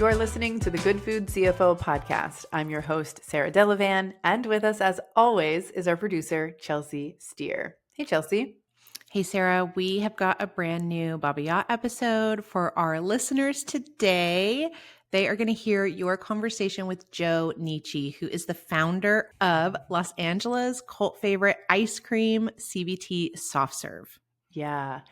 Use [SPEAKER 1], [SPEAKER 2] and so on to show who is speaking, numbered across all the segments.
[SPEAKER 1] You're listening to the Good Food CFO podcast. I'm your host, Sarah Delavan, and with us, as always, is our producer, Chelsea Steer. Hey, Chelsea.
[SPEAKER 2] Hey, Sarah. We have got a brand new Baba Yacht episode for our listeners today. They are going to hear your conversation with Joe Nicchi, who is the founder of Los Angeles' cult favorite ice cream, CVT Soft Serve.
[SPEAKER 1] Yeah.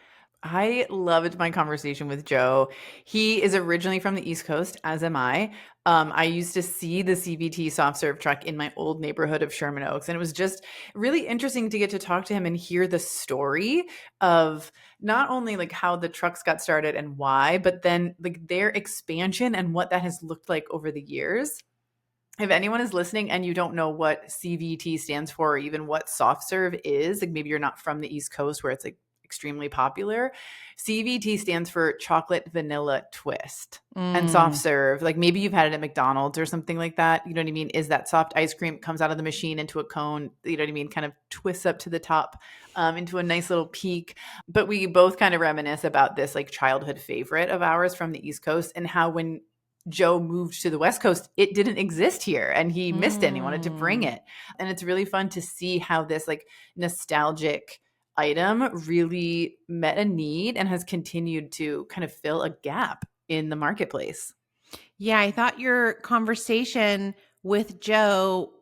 [SPEAKER 1] I loved my conversation with Joe. He is originally from the East Coast, as am I. I used to see the CVT Soft Serve truck in my old neighborhood of Sherman Oaks. And it was just really interesting to get to talk to him and hear the story of not only like how the trucks got started and why, but then like their expansion and what that has looked like over the years. If anyone is listening and you don't know what CVT stands for or even what soft serve is, like maybe you're not from the East Coast where it's like extremely popular. CVT stands for chocolate vanilla twist. And soft serve, like maybe you've had it at McDonald's or something like that. You know what I mean? Is that soft ice cream comes out of the machine into a cone, you know what I mean? Kind of twists up to the top into a nice little peak. But we both kind of reminisce about this like childhood favorite of ours from the East Coast and how when Joe moved to the West Coast, it didn't exist here and he missed it and he wanted to bring it. And it's really fun to see how this like nostalgic item really met a need and has continued to kind of fill a gap in the marketplace.
[SPEAKER 2] Yeah, I thought your conversation with Joe,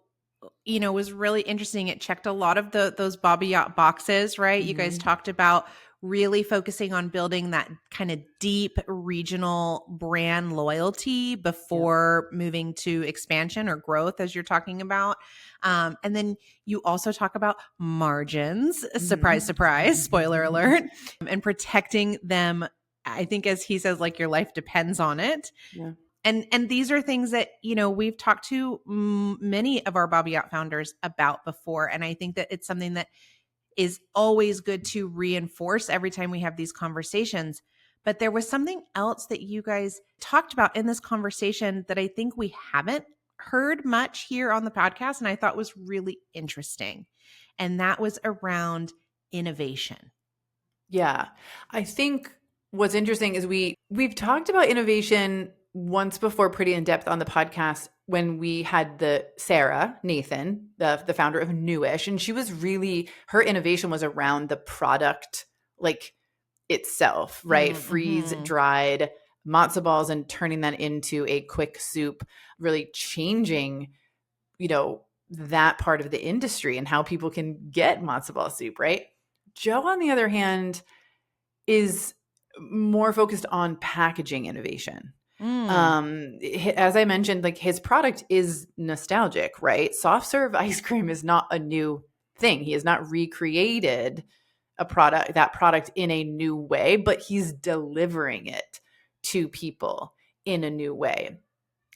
[SPEAKER 2] was really interesting. It checked a lot of those Baba Yacht boxes, right? You guys talked about really focusing on building that kind of deep regional brand loyalty before moving to expansion or growth, as you're talking about. And then you also talk about margins, surprise, surprise, spoiler alert, and protecting them. I think as he says, like your life depends on it.
[SPEAKER 1] Yeah.
[SPEAKER 2] And these are things that, we've talked to many of our Baba Yacht founders about before. And I think that it's something that is always good to reinforce every time we have these conversations. But there was something else that you guys talked about in this conversation that I think we haven't heard much here on the podcast, and I thought was really interesting. And that was around innovation.
[SPEAKER 1] Yeah. I think what's interesting is we've talked about innovation once before pretty in depth on the podcast when we had Sarah Nathan, the founder of Newish, and she was really, her innovation was around the product like itself, right? Freeze dried matzo balls and turning that into a quick soup, really changing, that part of the industry and how people can get matzo ball soup, right? Joe, on the other hand, is more focused on packaging innovation. As I mentioned, like his product is nostalgic, right? Soft serve ice cream is not a new thing. He has not recreated that product in a new way, but he's delivering it to people in a new way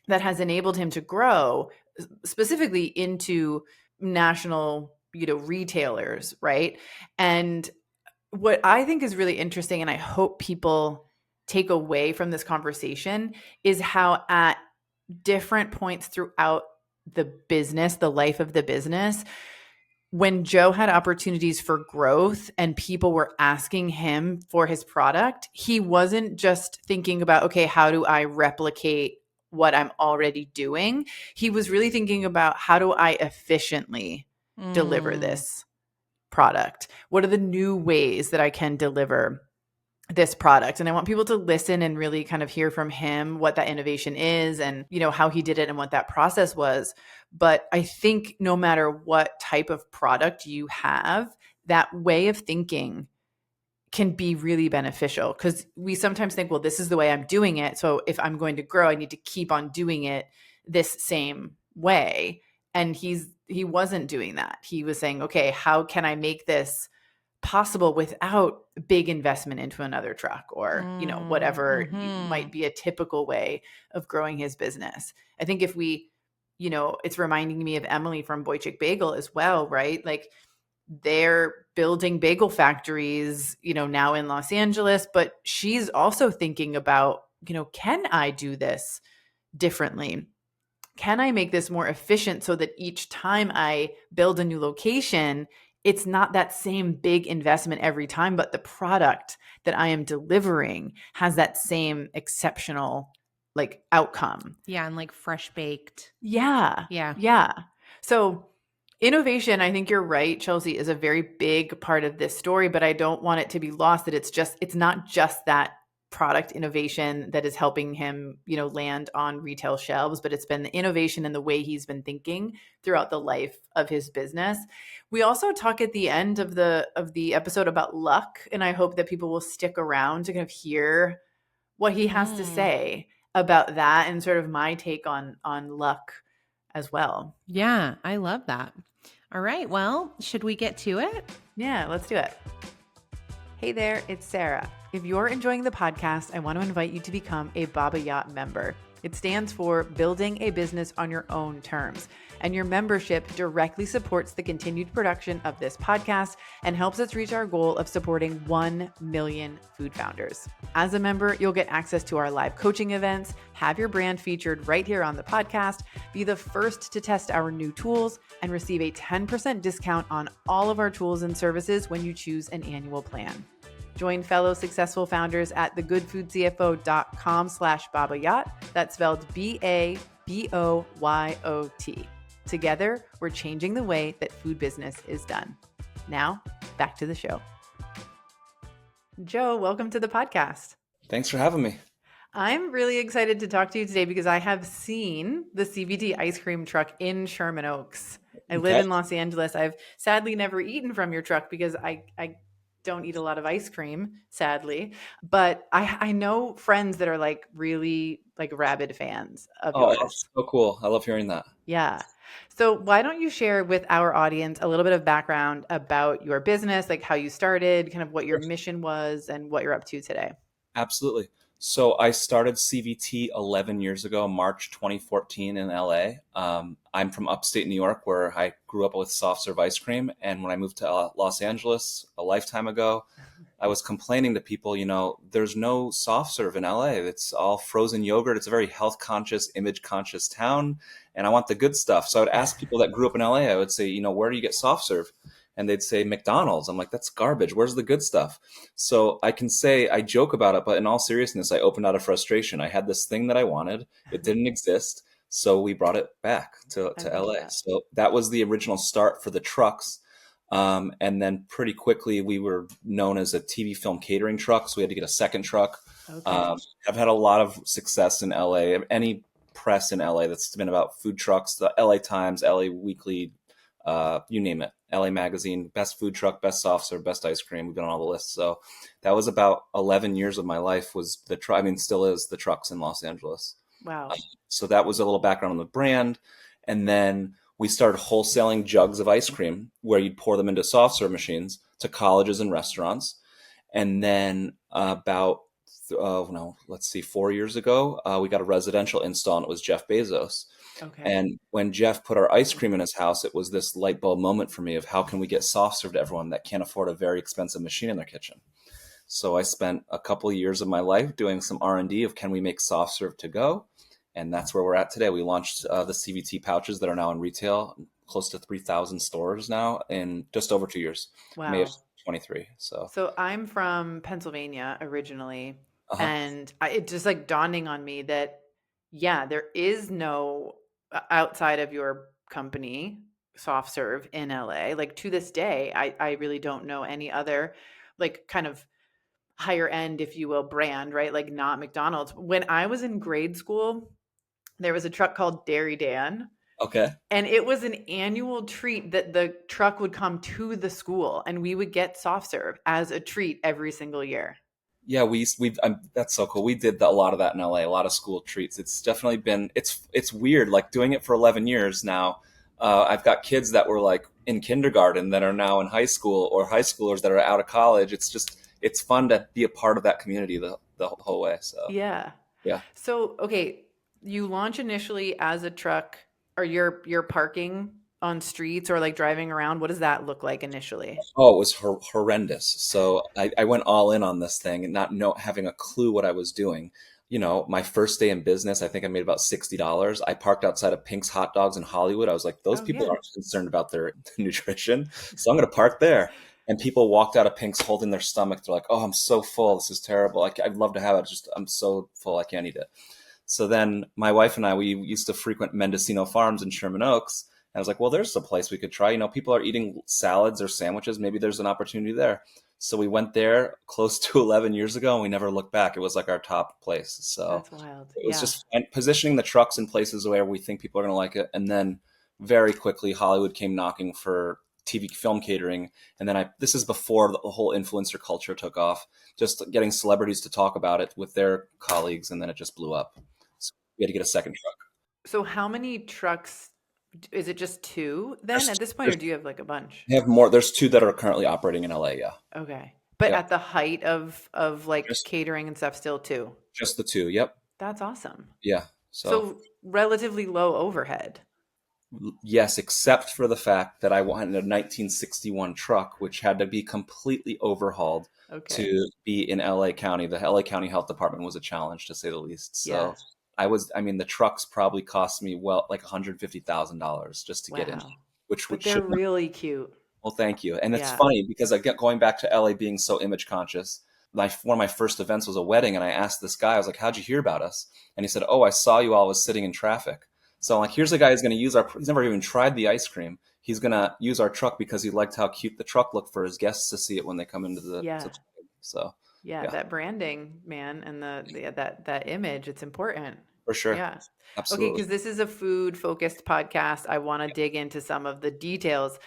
[SPEAKER 1] that has enabled him to grow specifically into national, retailers, right? And what I think is really interesting, and I hope people take away from this conversation, is how at different points throughout the business, the life of the business, when Joe had opportunities for growth and people were asking him for his product, he wasn't just thinking about, okay, how do I replicate what I'm already doing? He was really thinking about, how do I efficiently deliver this product? What are the new ways that I can deliver this product? And I want people to listen and really kind of hear from him what that innovation is and, how he did it and what that process was. But I think no matter what type of product you have, that way of thinking can be really beneficial, because we sometimes think, well, this is the way I'm doing it. So if I'm going to grow, I need to keep on doing it this same way. And he wasn't doing that. He was saying, okay, how can I make this possible without big investment into another truck or, whatever might be a typical way of growing his business. I think if we, it's reminding me of Emily from Boychik Bagel as well, right? Like they're building bagel factories, now in Los Angeles, but she's also thinking about, can I do this differently? Can I make this more efficient so that each time I build a new location, it's not that same big investment every time, but the product that I am delivering has that same exceptional like outcome.
[SPEAKER 2] Yeah. And like fresh baked.
[SPEAKER 1] Yeah.
[SPEAKER 2] Yeah.
[SPEAKER 1] Yeah. So innovation, I think you're right, Chelsea, is a very big part of this story, but I don't want it to be lost that it's not just that product innovation that is helping him, land on retail shelves, but it's been the innovation and the way he's been thinking throughout the life of his business. We also talk at the end of the episode about luck, and I hope that people will stick around to kind of hear what he has to say about that and sort of my take on luck as well.
[SPEAKER 2] Yeah. I love that. All right. Well, should we get to it?
[SPEAKER 1] Yeah, let's do it. Hey there, it's Sarah. If you're enjoying the podcast, I want to invite you to become a Baba Yacht member. It stands for Building a Business on Your Own Terms, and your membership directly supports the continued production of this podcast and helps us reach our goal of supporting 1 million food founders. As a member, you'll get access to our live coaching events, have your brand featured right here on the podcast, be the first to test our new tools, and receive a 10% discount on all of our tools and services when you choose an annual plan. Join fellow successful founders at thegoodfoodcfo.com/Baba Yacht. That's spelled BABOYOT. Together, we're changing the way that food business is done. Now, back to the show. Joe, welcome to the podcast.
[SPEAKER 3] Thanks for having me.
[SPEAKER 1] I'm really excited to talk to you today because I have seen the CVT ice cream truck in Sherman Oaks. I live in Los Angeles. I've sadly never eaten from your truck because I don't eat a lot of ice cream, sadly. But I know friends that are like really like rabid fans of yours.
[SPEAKER 3] That's so cool. I love hearing that.
[SPEAKER 1] Yeah. So why don't you share with our audience a little bit of background about your business, like how you started, kind of what your mission was and what you're up to today?
[SPEAKER 3] Absolutely. So I started CVT 11 years ago, March 2014 in LA. I'm from upstate New York, where I grew up with soft serve ice cream. And when I moved to Los Angeles a lifetime ago, I was complaining to people, there's no soft serve in LA. It's all frozen yogurt. It's a very health conscious, image conscious town. And I want the good stuff. So I would ask people that grew up in LA, I would say, where do you get soft serve? And they'd say McDonald's. I'm like, that's garbage. Where's the good stuff? So I can say, I joke about it, but in all seriousness, I opened out of frustration. I had this thing that I wanted. It didn't exist. So we brought it back to LA. So that was the original start for the trucks. And then pretty quickly we were known as a TV film catering truck. So we had to get a second truck.
[SPEAKER 1] Okay.
[SPEAKER 3] I've had a lot of success in LA. Any press in LA that's been about food trucks, the LA Times, LA Weekly, you name it. LA Magazine, best food truck, best soft serve, best ice cream. We've been on all the lists. So that was about 11 years of my life was the truck. I mean, still is the trucks in Los Angeles.
[SPEAKER 1] Wow.
[SPEAKER 3] So that was a little background on the brand. And then we started wholesaling jugs of ice cream where you'd pour them into soft serve machines to colleges and restaurants. And then about, 4 years ago, we got a residential install and it was Jeff Bezos.
[SPEAKER 1] Okay.
[SPEAKER 3] And when Jeff put our ice cream in his house, it was this light bulb moment for me of how can we get soft serve to everyone that can't afford a very expensive machine in their kitchen. So I spent a couple of years of my life doing some R&D of can we make soft serve to go? And that's where we're at today. We launched the CVT pouches that are now in retail, close to 3,000 stores now in just over 2 years.
[SPEAKER 1] Wow.
[SPEAKER 3] May of 23.
[SPEAKER 1] So I'm from Pennsylvania originally. And it just like dawning on me that, yeah, there is no outside of your company soft serve in LA. Like to this day, I really don't know any other like kind of higher end, if you will, brand, right? Like not McDonald's. When I was in grade school, there was a truck called Dairy Dan.
[SPEAKER 3] Okay.
[SPEAKER 1] And it was an annual treat that the truck would come to the school and we would get soft serve as a treat every single year.
[SPEAKER 3] Yeah, that's so cool. We did a lot of that in LA, a lot of school treats. It's definitely been, it's weird, like doing it for 11 years now. I've got kids that were like in kindergarten that are now in high school or high schoolers that are out of college. It's fun to be a part of that community the whole way. So
[SPEAKER 1] yeah.
[SPEAKER 3] Yeah.
[SPEAKER 1] So, okay, you launch initially as a truck or you're parking on streets or like driving around. What does that look like initially?
[SPEAKER 3] Oh, it was horrendous. So I went all in on this thing and not having a clue what I was doing. My first day in business, I think I made about $60. I parked outside of Pink's Hot Dogs in Hollywood. I was like, those people aren't concerned about their nutrition. So I'm going to park there. And people walked out of Pink's holding their stomach. They're like, oh, I'm so full. This is terrible. I'd love to have it. I'm so full. I can't eat it. So then my wife and I, we used to frequent Mendocino Farms in Sherman Oaks. And I was like, well, there's a place we could try. People are eating salads or sandwiches. Maybe there's an opportunity there. So we went there close to 11 years ago, and we never looked back. It was like our top place. So
[SPEAKER 1] That's wild.
[SPEAKER 3] it was just positioning the trucks in places where we think people are going to like it. And then very quickly, Hollywood came knocking for TV film catering. And then this is before the whole influencer culture took off, just getting celebrities to talk about it with their colleagues. And then it just blew up. So we had to get a second truck.
[SPEAKER 1] So how many trucks, is it just two then at this point, or do you have like a bunch?
[SPEAKER 3] We have more. There's two that are currently operating in LA. Yeah.
[SPEAKER 1] Okay. But
[SPEAKER 3] Yep.
[SPEAKER 1] at the height of like catering and stuff, still two.
[SPEAKER 3] Just the two. Yep.
[SPEAKER 1] That's awesome.
[SPEAKER 3] Yeah.
[SPEAKER 1] So relatively low overhead.
[SPEAKER 3] Yes, except for the fact that I wanted a 1961 truck, which had to be completely overhauled to be in LA County. The LA County Health Department was a challenge, to say the least. So the trucks probably cost me like $150,000 just to get in,
[SPEAKER 1] but they're really cute.
[SPEAKER 3] Well, thank you. And it's funny because going back to LA being so image conscious, one of my first events was a wedding, and I asked this guy, I was like, how'd you hear about us? And he said, oh, I saw you while I was sitting in traffic. So I'm like, here's a guy who's going to use he's never even tried the ice cream. He's going to use our truck because he liked how cute the truck looked for his guests to see it when they come into the so
[SPEAKER 1] that branding, man, and that image, it's important.
[SPEAKER 3] For sure.
[SPEAKER 1] Yeah.
[SPEAKER 3] Absolutely.
[SPEAKER 1] Okay, because this is a food focused podcast. I want to dig into some of the details.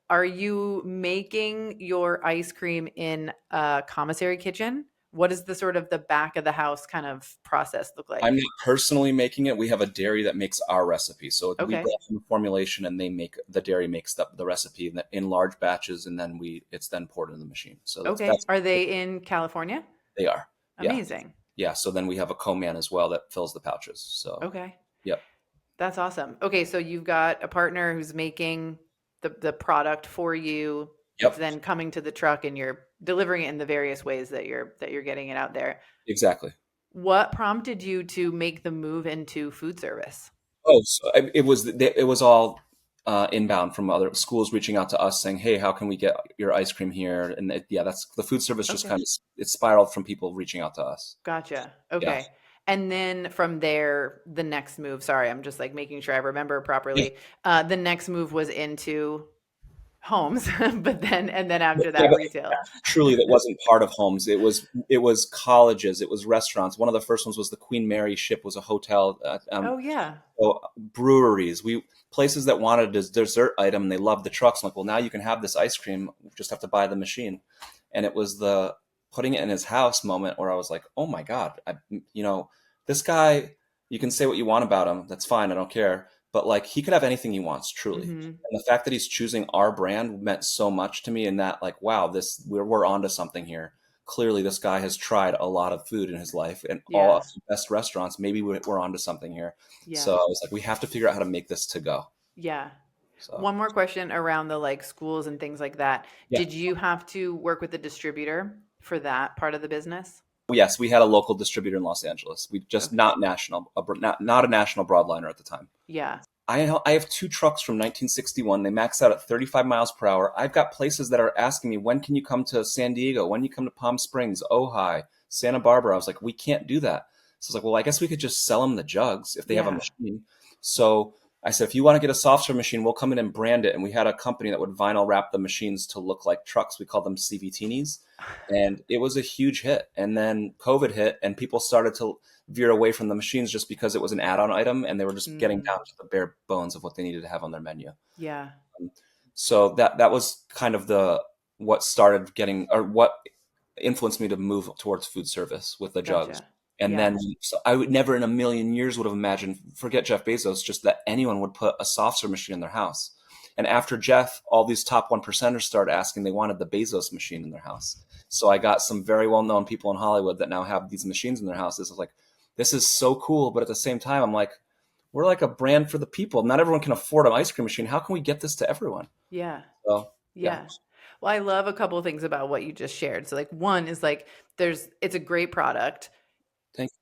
[SPEAKER 1] Are you making your ice cream in a commissary kitchen? What does the sort of the back of the house kind of process look like?
[SPEAKER 3] I'm not personally making it. We have a dairy that makes our recipe. So we go from the formulation, and the dairy makes the recipe in large batches, and then it's then poured in the machine. So
[SPEAKER 1] are they in California?
[SPEAKER 3] They are.
[SPEAKER 1] Amazing.
[SPEAKER 3] Yeah. So then we have a co-man as well that fills the pouches. So Yep.
[SPEAKER 1] That's awesome. Okay, so you've got a partner who's making the product for you.
[SPEAKER 3] Yep.
[SPEAKER 1] It's then coming to the truck, and you're delivering it in the various ways that you're getting it out there.
[SPEAKER 3] Exactly.
[SPEAKER 1] What prompted you to make the move into food service?
[SPEAKER 3] Oh, so it was all inbound from other schools reaching out to us saying, hey, how can we get your ice cream here? And that's the food service just kind of, it spiraled from people reaching out to us.
[SPEAKER 1] Gotcha. Okay. Yeah. And then from there, the next move, sorry, I'm just like making sure I remember properly. Yeah. The next move was into homes, but then after that, retail.
[SPEAKER 3] Truly, that wasn't part of homes. It was colleges. It was restaurants. One of the first ones was the Queen Mary ship, was a hotel. So breweries, places that wanted a dessert item, and they loved the trucks. I'm like, well, now you can have this ice cream. You just have to buy the machine. And it was the putting it in his house moment where I was like, oh my God, this guy, you can say what you want about him. That's fine. I don't care. But like, he could have anything he wants, truly. Mm-hmm. And the fact that he's choosing our brand meant so much to me, in that, like, wow, we're onto something here. Clearly, this guy has tried a lot of food in his life, and all of the best restaurants. Maybe we're onto something here. Yeah. So I was like, we have to figure out how to make this to go.
[SPEAKER 1] Yeah. So. One more question around the like schools and things like that. Yeah. Did you have to work with a distributor for that part of the business?
[SPEAKER 3] Yes, we had a local distributor in Los Angeles. We just not national, not a national broadliner at the time.
[SPEAKER 1] Yeah.
[SPEAKER 3] I have two trucks from 1961. They max out at 35 miles per hour. I've got places that are asking me, when can you come to San Diego? When you come to Palm Springs, Ojai, Santa Barbara? I was like, we can't do that. So I was like, well, I guess we could just sell them the jugs if they have a machine. So I said, if you want to get a soft serve machine, we'll come in and brand it. And we had a company that would vinyl wrap the machines to look like trucks. We called them CVTs. And it was a huge hit. And then COVID hit, and people started to veer away from the machines just because it was an add-on item, and they were just getting down to the bare bones of what they needed to have on their menu.
[SPEAKER 1] Yeah.
[SPEAKER 3] So that was kind of what started getting, or what influenced me to move towards food service with the jugs. And then I would never in a million years would have imagined, forget Jeff Bezos, just that anyone would put a soft serve machine in their house. And after Jeff, all these top 1%ers started asking, they wanted the Bezos machine in their house. So I got some very well-known people in Hollywood that now have these machines in their houses. I was like, this is so cool. But at the same time, I'm like, we're like a brand for the people. Not everyone can afford an ice cream machine. How can we get this to everyone?
[SPEAKER 1] Yeah.
[SPEAKER 3] So,
[SPEAKER 1] yeah. Well, I love a couple of things about what you just shared. So like, one is like, it's a great product.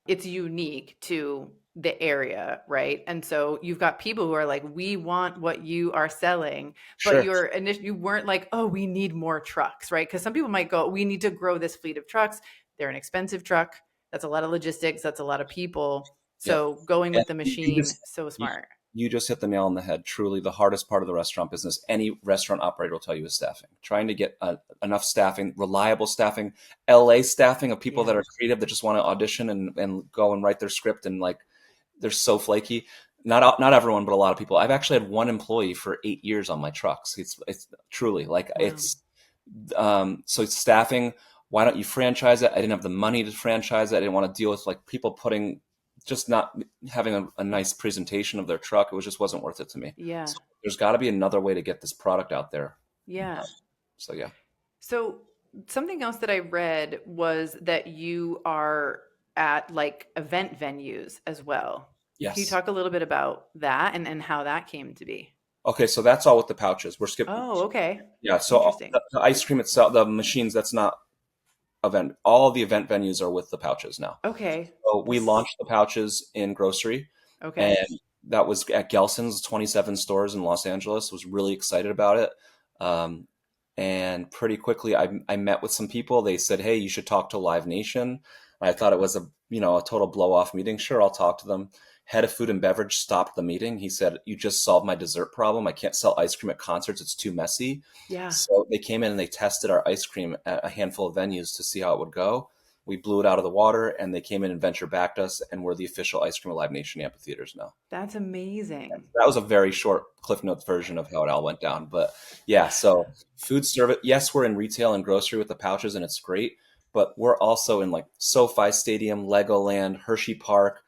[SPEAKER 1] It's unique to the area, right? And so you've got people who are like, we want what you are selling, but you weren't like, oh, we need more trucks, right? Because some people might go, we need to grow this fleet of trucks. They're an expensive truck. That's a lot of logistics. That's a lot of people.
[SPEAKER 3] Yep.
[SPEAKER 1] So going
[SPEAKER 3] And
[SPEAKER 1] with the
[SPEAKER 3] you
[SPEAKER 1] machine,
[SPEAKER 3] just
[SPEAKER 1] so
[SPEAKER 3] you,
[SPEAKER 1] smart.
[SPEAKER 3] you just hit the nail on the head. Truly, the hardest part of the restaurant business, any restaurant operator will tell you, is staffing. Trying to get enough staffing, reliable staffing, LA staffing of people that
[SPEAKER 1] Yeah.
[SPEAKER 3] are creative that just want to audition and go and write their script, and like they're so flaky. Not everyone, but a lot of people. I've actually had one employee for 8 years on my trucks. It's truly like
[SPEAKER 1] Wow.
[SPEAKER 3] so it's staffing. Why don't you franchise it? I didn't have the money to franchise it. I didn't want to deal with like people putting just not having a nice presentation of their truck. It just wasn't worth it to me.
[SPEAKER 1] Yeah.
[SPEAKER 3] So there's got to be another way to get this product out there.
[SPEAKER 1] Yeah.
[SPEAKER 3] So yeah.
[SPEAKER 1] So something else that I read was that you are at like event venues as well. Can you
[SPEAKER 3] Yes.
[SPEAKER 1] talk a little bit about that and how that came to be?
[SPEAKER 3] Okay. So that's all with the pouches. We're skipping.
[SPEAKER 1] Oh, okay.
[SPEAKER 3] Yeah. So
[SPEAKER 1] Interesting.
[SPEAKER 3] the ice cream itself, the machines, that's not event. All of the event venues are with the pouches now.
[SPEAKER 1] Okay.
[SPEAKER 3] So we
[SPEAKER 1] This,
[SPEAKER 3] launched the pouches in grocery,
[SPEAKER 1] okay.
[SPEAKER 3] and that was at Gelson's, 27 stores in Los Angeles. Was really excited about it. Um, and pretty quickly, I met with some people. They said, "Hey, you should talk to Live Nation." I thought it was a total blow off meeting. Sure, I'll talk to them. Head of food and beverage stopped the meeting. He said, "You just solved my dessert problem. I can't sell ice cream at concerts. It's too messy."
[SPEAKER 1] Yeah.
[SPEAKER 3] So they came in and they tested our ice cream at a handful of venues to see how it would go. We blew it out of the water, and they came in and venture backed us, and we're the official ice cream of Live Nation amphitheaters now.
[SPEAKER 1] That's amazing.
[SPEAKER 3] That was a very short Cliff Notes version of how it all went down. But yeah, so food service, yes, we're in retail and grocery with the pouches, and it's great. But we're also in like SoFi Stadium, Legoland, Hershey Park,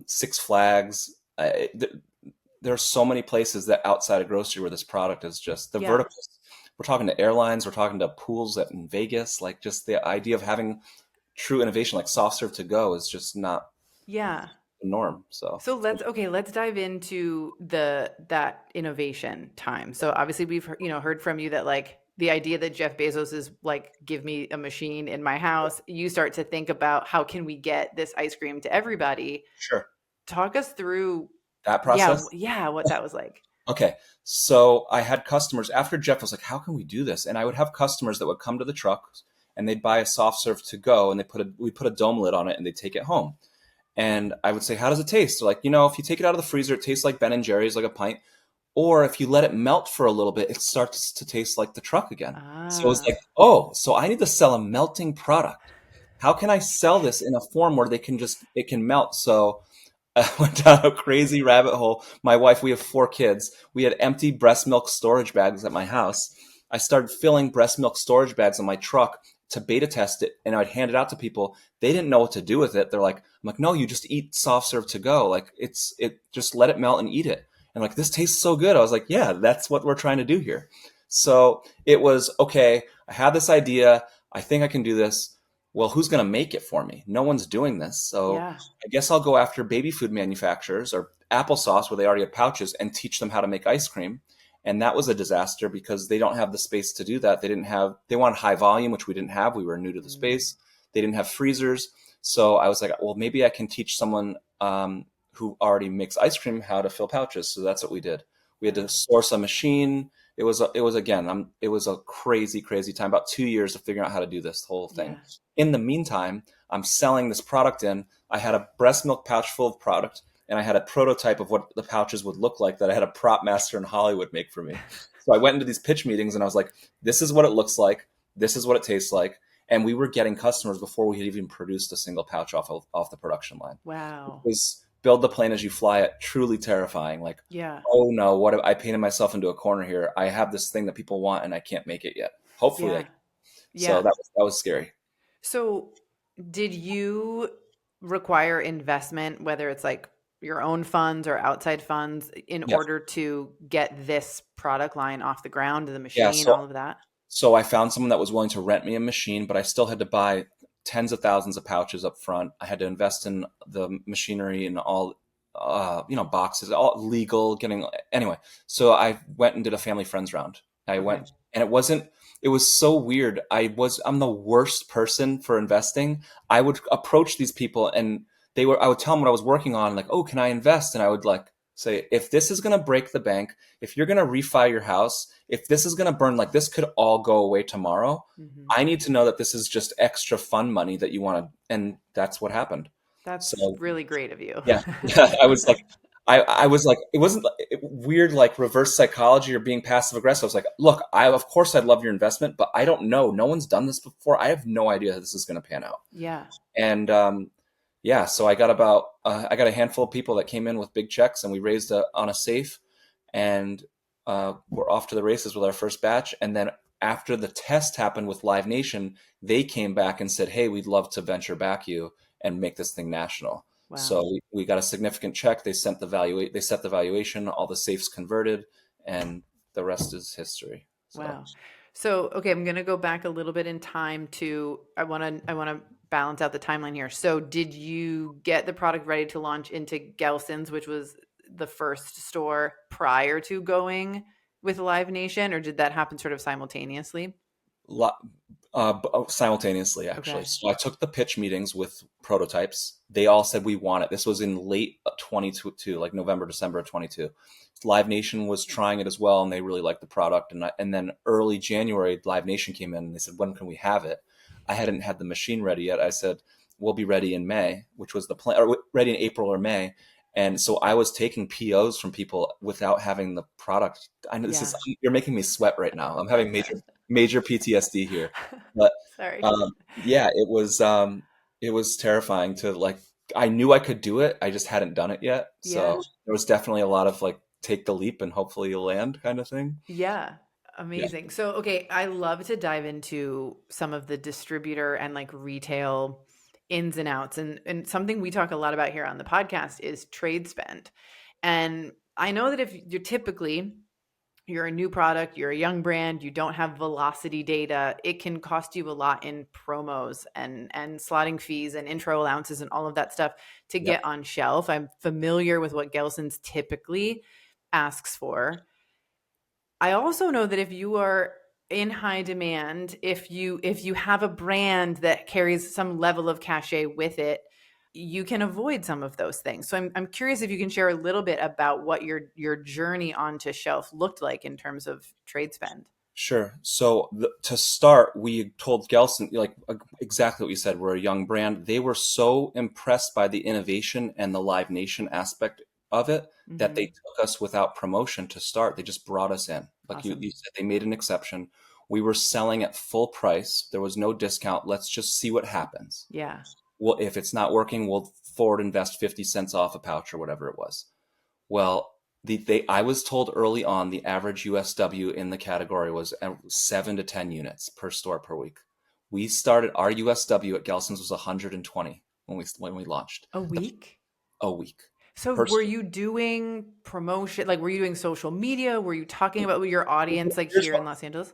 [SPEAKER 3] Six Flags. There are so many places that outside of grocery where this product is just the
[SPEAKER 1] Yeah.
[SPEAKER 3] verticals. We're talking to airlines, we're talking to pools in Vegas. Like just the idea of having true innovation like soft serve to go is just not
[SPEAKER 1] Yeah.
[SPEAKER 3] the norm. So
[SPEAKER 1] So let's dive into that innovation time. So obviously we've heard from you that like the idea that Jeff Bezos is like, give me a machine in my house. You start to think about how can we get this ice cream to everybody.
[SPEAKER 3] sure.
[SPEAKER 1] Talk us through,
[SPEAKER 3] That process.
[SPEAKER 1] what that was like.
[SPEAKER 3] Okay. So I had customers after Jeff was like, how can we do this? And I would have customers that would come to the truck and they'd buy a soft serve to go, and we put a dome lid on it and they'd take it home. And I would say, how does it taste? They're like, if you take it out of the freezer, it tastes like Ben and Jerry's, like a pint. Or if you let it melt for a little bit, it starts to taste like the truck again. So it was like, oh, so I need to sell a melting product. How can I sell this in a form where it can melt? So I went down a crazy rabbit hole. My wife, we have 4 kids. We had empty breast milk storage bags at my house. I started filling breast milk storage bags on my truck to beta test it, and I'd hand it out to people. They didn't know what to do with it. I'm like, no, you just eat soft serve to go. Like just let it melt and eat it. And like, this tastes so good. I was like, yeah, that's what we're trying to do here. So it was, okay, I have this idea. I think I can do this. Well, who's going to make it for me? No one's doing this. So
[SPEAKER 1] Yeah.
[SPEAKER 3] I guess I'll go after baby food manufacturers or applesauce where they already have pouches and teach them how to make ice cream. And that was a disaster because they don't have the space to do that. They wanted high volume, which we didn't have. We were new to the space. They didn't have freezers. So I was like, well, maybe I can teach someone who already makes ice cream how to fill pouches. So that's what we did. We had to source a machine. It was a crazy, crazy time, about 2 years of figuring out how to do this whole thing.
[SPEAKER 1] Yeah.
[SPEAKER 3] In the meantime, I'm selling this product in. I had a breast milk pouch full of product, and I had a prototype of what the pouches would look like that I had a prop master in Hollywood make for me. So I went into these pitch meetings and I was like, this is what it looks like. This is what it tastes like. And we were getting customers before we had even produced a single pouch off the production line.
[SPEAKER 1] Wow.
[SPEAKER 3] It was build the plane as you fly it, truly terrifying. Like,
[SPEAKER 1] Yeah.
[SPEAKER 3] oh no, what I painted myself into a corner here. I have this thing that people want and I can't make it yet. Hopefully
[SPEAKER 1] Yeah.
[SPEAKER 3] So that was scary.
[SPEAKER 1] So did you require investment, whether it's like your own funds or outside funds, in
[SPEAKER 3] Yes.
[SPEAKER 1] order to get this product line off the ground, the
[SPEAKER 3] Yeah,
[SPEAKER 1] machine, all of that?
[SPEAKER 3] So I found someone that was willing to rent me a machine, but I still had to buy tens of thousands of pouches up front. I had to invest in the machinery and all, boxes, all legal, anyway. So I went and did a family friends round. I went, and it was so weird. I'm the worst person for investing. I would approach these people and I would tell them what I was working on, like, oh, can I invest? And I would like say, if this is going to break the bank, if you're going to refi your house, if this is going to burn, like this could all go away tomorrow. I need to know that this is just extra fun money that you want to, and that's what happened.
[SPEAKER 1] That's
[SPEAKER 3] So
[SPEAKER 1] really great of you.
[SPEAKER 3] yeah, I was like, I was like, it wasn't weird, like reverse psychology or being passive aggressive. I was like, look, of course I'd love your investment, but I don't know. No one's done this before. I have no idea how this is going to pan out.
[SPEAKER 1] Yeah.
[SPEAKER 3] And yeah, so I got a handful of people that came in with big checks, and we raised on a safe, and we're off to the races with our first batch. And then after the test happened with Live Nation, they came back and said, "Hey, we'd love to venture back you and make this thing national."
[SPEAKER 1] Wow.
[SPEAKER 3] So we got a significant check. They set the valuation, all the safes converted, and the rest is history. So
[SPEAKER 1] Wow. So, okay, I'm going to go back a little bit in time to I want to balance out the timeline here. So, did you get the product ready to launch into Gelson's, which was the first store prior to going with Live Nation, or did that happen sort of simultaneously?
[SPEAKER 3] simultaneously, actually.
[SPEAKER 1] Okay.
[SPEAKER 3] So I took the pitch meetings with prototypes. They all said we want it. This was in late 22, like November, December of 22. Live Nation was trying it as well, and they really liked the product. And then early January, Live Nation came in and they said, "When can we have it?" I hadn't had the machine ready yet. I said, "We'll be ready in May," which was the plan, or ready in April or May. And so I was taking POs from people without having the product. I know this is,
[SPEAKER 1] Yeah.
[SPEAKER 3] you're making me sweat right now. I'm having major PTSD here. But
[SPEAKER 1] Sorry.
[SPEAKER 3] yeah, it was terrifying to like, I knew I could do it. I just hadn't done it yet. So
[SPEAKER 1] Yeah.
[SPEAKER 3] there was definitely a lot of like, take the leap and hopefully you'll land kind of thing.
[SPEAKER 1] Yeah.
[SPEAKER 3] Yeah,
[SPEAKER 1] Amazing. So, okay, I love to dive into some of the distributor and like retail ins and outs. And something we talk a lot about here on the podcast is trade spend. And I know that if you're a new product, you're a young brand, you don't have velocity data, it can cost you a lot in promos and slotting fees and intro allowances and all of that stuff to
[SPEAKER 3] yep,
[SPEAKER 1] get on shelf. I'm familiar with what Gelson's typically asks for. I also know that if you are in high demand, if you have a brand that carries some level of cachet with it, you can avoid some of those things. So I'm curious if you can share a little bit about what your journey onto shelf looked like in terms of trade spend.
[SPEAKER 3] sure. So to start, we told Gelson, like exactly what you said, we're a young brand. They were so impressed by the innovation and the Live Nation aspect of it that they
[SPEAKER 1] Hmm.
[SPEAKER 3] took us without promotion to start. They just brought us in. Like
[SPEAKER 1] Awesome.
[SPEAKER 3] you said, they made an exception. We were selling at full price. There was no discount. Let's just see what happens.
[SPEAKER 1] Yeah.
[SPEAKER 3] Well, if it's not working, we'll forward invest 50 cents off a pouch or whatever it was. Well, I was told early on the average USW in the category was 7 to 10 units per store per week. We started our USW at Gelson's was 120 when we launched
[SPEAKER 1] A week?
[SPEAKER 3] a week
[SPEAKER 1] So
[SPEAKER 3] per
[SPEAKER 1] were
[SPEAKER 3] store.
[SPEAKER 1] you doing promotion? Like, were you doing social media? Were you talking about your audience like
[SPEAKER 3] Here's
[SPEAKER 1] here
[SPEAKER 3] what
[SPEAKER 1] in Los Angeles?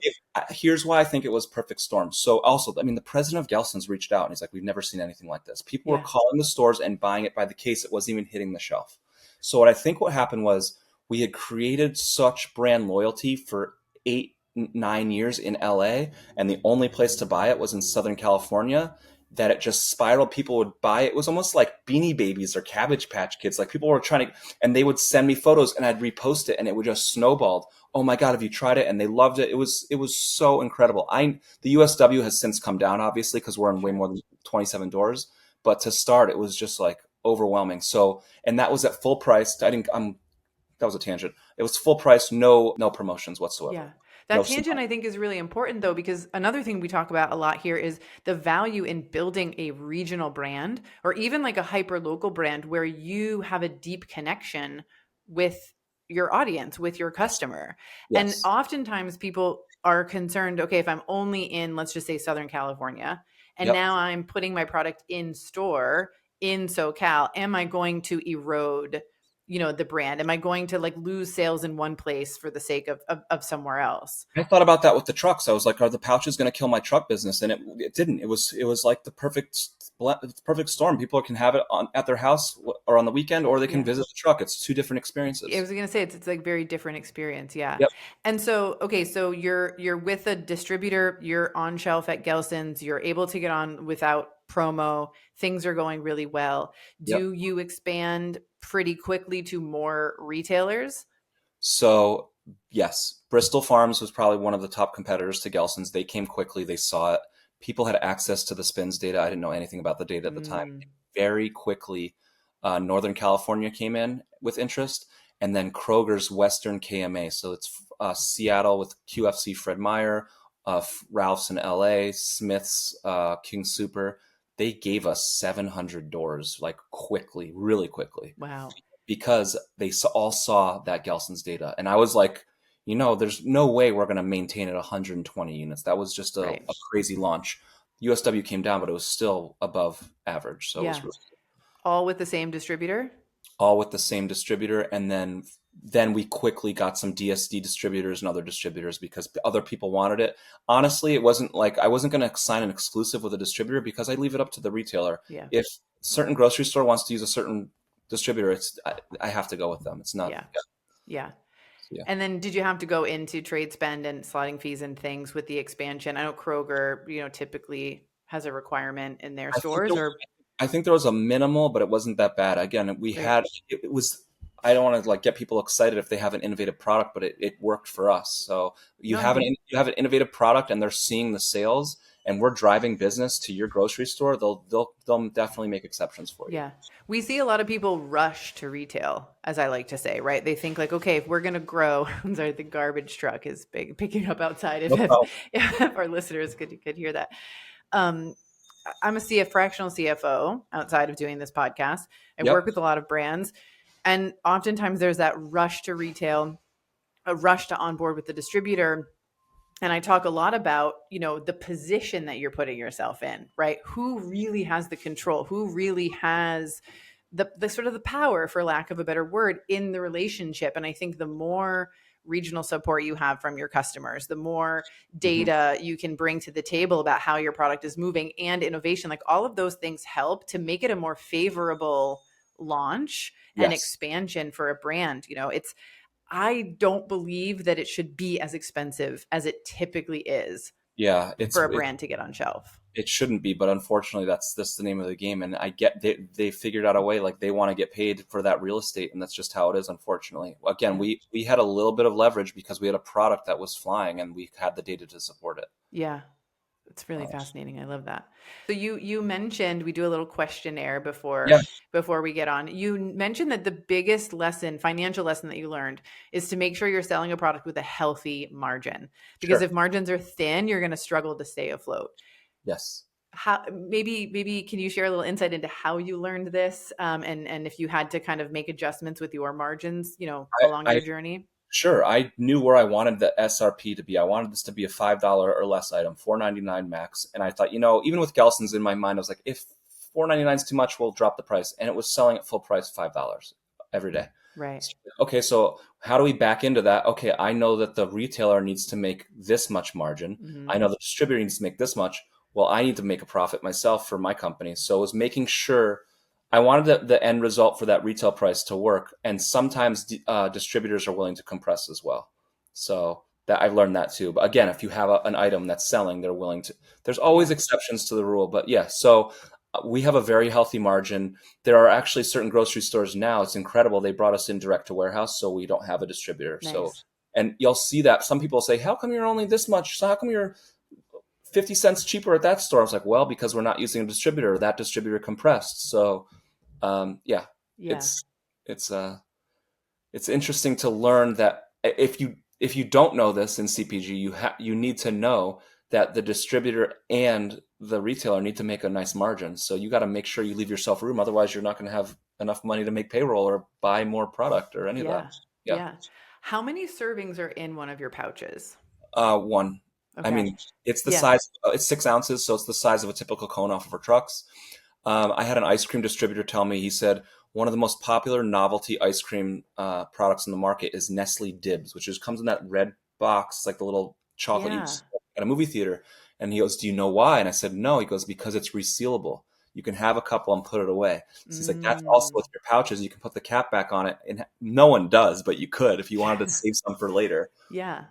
[SPEAKER 3] here's why I think it was perfect storm. So also, I mean, the president of Gelson's reached out and he's like, "We've never seen anything like this." People were
[SPEAKER 1] Yeah.
[SPEAKER 3] calling the stores and buying it by the case. It wasn't even hitting the shelf. So what I think what happened was we had created such brand loyalty for 8, 9 years in LA, and the only place to buy it was in Southern California. That it just spiraled. People would buy it. It was almost like Beanie Babies or Cabbage Patch Kids. Like people were trying to, and they would send me photos, and I'd repost it, and it would just snowballed. "Oh my God, have you tried it?" And they loved it. It was so incredible. The USW has since come down, obviously, because we're in way
[SPEAKER 1] Sure.
[SPEAKER 3] more than 27 doors. But to start, it was just like overwhelming. So, and that was at full price. I didn't. That was a tangent. It was full price, no promotions
[SPEAKER 1] Yeah.
[SPEAKER 3] whatsoever.
[SPEAKER 1] That
[SPEAKER 3] No.
[SPEAKER 1] tangent I think is really important though, because another thing we talk about a lot here is the value in building a regional brand or even like a hyper local brand where you have a deep connection with your audience, with your customer. And
[SPEAKER 3] Yes.
[SPEAKER 1] oftentimes people are concerned, okay, if I'm only in, let's just say Southern California, and
[SPEAKER 3] Yep.
[SPEAKER 1] now I'm putting my product in store in SoCal, am I going to erode the brand? Am I going to like lose sales in one place for the sake of somewhere else?
[SPEAKER 3] I thought about that with the trucks. I was like, are the pouches going to kill my truck business? And it didn't. It was like the perfect storm. People can have it at their house or on the weekend, or they can
[SPEAKER 1] Yeah.
[SPEAKER 3] visit the truck. It's two different
[SPEAKER 1] I
[SPEAKER 3] experiences.
[SPEAKER 1] was gonna say it's like very different experience, yeah.
[SPEAKER 3] Yep.
[SPEAKER 1] And so, okay, so you're with a distributor, you're on shelf at Gelson's, you're able to get on without promo, things are going really well.
[SPEAKER 3] Yep.
[SPEAKER 1] Do you expand pretty quickly to more retailers?
[SPEAKER 3] So yes, Bristol Farms was probably one of the top competitors to Gelson's. They came quickly. They saw it. People had access to the spins data. I didn't know anything about the data at the time.
[SPEAKER 1] Mm,
[SPEAKER 3] very quickly, Northern California came in with interest, and then Kroger's Western KMA. So it's Seattle with QFC Fred Meyer, Ralph's in LA, Smith's, King Super. They gave us 700 doors like quickly, really quickly.
[SPEAKER 1] Wow.
[SPEAKER 3] Because they all saw that Gelson's data. And I was like, there's no way we're going to maintain at 120 units. That was just a crazy launch. USW came down, but it was still above average. So it was really
[SPEAKER 1] all with the same distributor?
[SPEAKER 3] All with the same distributor. And then we quickly got some DSD distributors and other distributors because other people wanted it. Honestly, it wasn't like I wasn't going to sign an exclusive with a distributor because I leave it up to the retailer.
[SPEAKER 1] Yeah.
[SPEAKER 3] If a certain grocery store wants to use a certain distributor, I have to go with them. It's not.
[SPEAKER 1] Yeah. And then did you have to go into trade spend and slotting fees and things with the expansion? I know Kroger, typically has a requirement in their stores.
[SPEAKER 3] I think there was a minimal, but it wasn't that bad. Again, it was. I don't want to get people excited if they have an innovative product, but it worked for us. So you have an innovative product, and they're seeing the sales, and we're driving business to your grocery store. They'll definitely make exceptions for you.
[SPEAKER 1] Yeah, we see a lot of people rush to retail, as I like to say. Right? They think okay, if we're going to grow, I'm sorry, the garbage truck is picking up outside. If our listeners could hear that. I'm a fractional CFO outside of doing this podcast. I work with a lot of brands, and oftentimes there's that rush to retail, a rush to onboard with the distributor. And I talk a lot about, the position that you're putting yourself in, right? Who really has the control? Who really has the sort of the power, for lack of a better word, in the relationship? And I think the more regional support you have from your customers, the more data you can bring to the table about how your product is moving and innovation, like all of those things help to make it a more favorable launch and expansion for a brand. I don't believe that it should be as expensive as it typically is for a brand to get on shelf.
[SPEAKER 3] It shouldn't be, but unfortunately that's the name of the game. And I get they figured out a way, they want to get paid for that real estate. And that's just how it is, unfortunately. Again, we had a little bit of leverage because we had a product that was flying and we had the data to support it.
[SPEAKER 1] Yeah. It's really fascinating. I love that. So you mentioned we do a little questionnaire before we get on. You mentioned that the biggest financial lesson that you learned is to make sure you're selling a product with a healthy margin. Because if margins are thin, you're going to struggle to stay afloat.
[SPEAKER 3] Yes.
[SPEAKER 1] How maybe can you share a little insight into how you learned this, and if you had to kind of make adjustments with your margins, along your journey?
[SPEAKER 3] Sure. I knew where I wanted the SRP to be. I wanted this to be a $5 or less item, $4.99 max. And I thought, even with Gelson's in my mind, I was like, if $4.99 is too much, we'll drop the price. And it was selling at full price, $5 every day.
[SPEAKER 1] Right.
[SPEAKER 3] Okay. So how do we back into that? Okay. I know that the retailer needs to make this much margin. Mm-hmm. I know the distributor needs to make this much. Well, I need to make a profit myself for my company. So it was making sure I wanted the end result for that retail price to work. And sometimes distributors are willing to compress as well. So that I've learned that too. But again, if you have an item that's selling, they're willing to. There's always exceptions to the rule. But so we have a very healthy margin. There are actually certain grocery stores now. It's incredible. They brought us in direct to warehouse, so we don't have a distributor. Nice. So, and you'll see that some people say, how come you're only this much? So how come you're 50 cents cheaper at that store? I was like, well, because we're not using a distributor. That distributor compressed. So it's interesting to learn that if you don't know this in CPG, you need to know that the distributor and the retailer need to make a nice margin. So you got to make sure you leave yourself room. Otherwise, you're not going to have enough money to make payroll or buy more product or any of that.
[SPEAKER 1] Yeah. How many servings are in one of your pouches?
[SPEAKER 3] One. Okay. I mean, it's the size. It's 6 ounces, so it's the size of a typical cone off of our trucks. I had an ice cream distributor tell me, he said, one of the most popular novelty ice cream products in the market is Nestle Dibs, which comes in that red box, like the little chocolate you at a movie theater. And he goes, do you know why? And I said, no. He goes, because it's resealable. You can have a couple and put it away. So he's like, that's also with your pouches. You can put the cap back on it. And no one does, but you could if you wanted to save some for later. Yeah.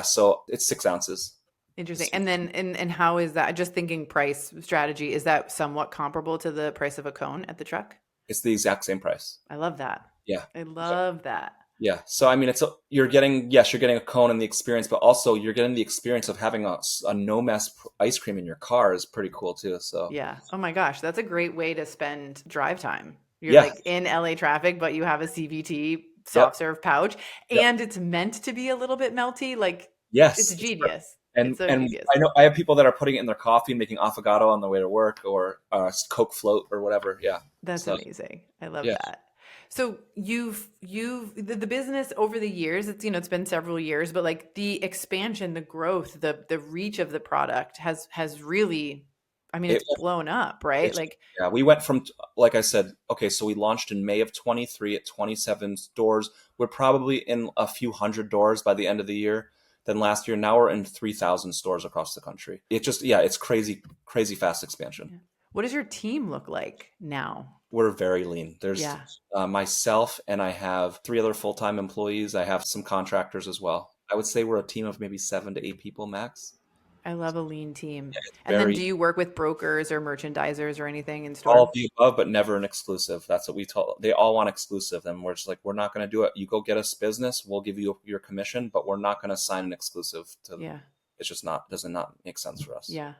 [SPEAKER 3] So it's 6 ounces.
[SPEAKER 1] Interesting. And then, and how is that? Just thinking price strategy, is that somewhat comparable to the price of a cone at the truck?
[SPEAKER 3] It's the exact same price.
[SPEAKER 1] I love that.
[SPEAKER 3] Yeah.
[SPEAKER 1] I love that.
[SPEAKER 3] Yeah. So, I mean, you're getting, yes, you're getting a cone and the experience, but also you're getting the experience of having a no mess ice cream in your car is pretty cool too. So,
[SPEAKER 1] Yeah. Oh my gosh, that's a great way to spend drive time. You're
[SPEAKER 3] yeah.
[SPEAKER 1] like in LA traffic, but you have a CVT
[SPEAKER 3] Yep.
[SPEAKER 1] soft serve pouch
[SPEAKER 3] Yep.
[SPEAKER 1] and it's meant to be a little bit melty. Like it's
[SPEAKER 3] Yes.
[SPEAKER 1] genius. It's so
[SPEAKER 3] And
[SPEAKER 1] genius.
[SPEAKER 3] I know I have people that are putting it in their coffee and making affogato on the way to work or Coke float or whatever. Yeah.
[SPEAKER 1] That's
[SPEAKER 3] So,
[SPEAKER 1] amazing. I love
[SPEAKER 3] yeah.
[SPEAKER 1] that. So the business over the years, it's been several years, but like the expansion, the growth, the reach of the product has really, I mean,
[SPEAKER 3] It
[SPEAKER 1] it's blown up, right?
[SPEAKER 3] It's
[SPEAKER 1] Like
[SPEAKER 3] yeah, we went from like I said, okay, so we launched in May of 23 at 27 stores. We're probably in a few hundred doors by the end of the year. Then last year, now we're in 3,000 stores across the country. It just yeah, it's crazy, crazy fast expansion.
[SPEAKER 1] yeah. What does your team look like now?
[SPEAKER 3] We're very lean. There's
[SPEAKER 1] Yeah,
[SPEAKER 3] myself and I have three other full-time employees. I have some contractors as well. I would say we're a team of maybe 7 to 8 people max.
[SPEAKER 1] I love a lean team.
[SPEAKER 3] Yeah, it's
[SPEAKER 1] And then do
[SPEAKER 3] very
[SPEAKER 1] you work with brokers or merchandisers or anything in
[SPEAKER 3] all of
[SPEAKER 1] store?
[SPEAKER 3] the above, but never an exclusive. That's what we told. They all want exclusive, and we're just like, we're not going to do it. You go get us business, we'll give you your commission, but we're not going to sign an exclusive.
[SPEAKER 1] Yeah.
[SPEAKER 3] It's just not does not make sense for us.
[SPEAKER 1] Yeah.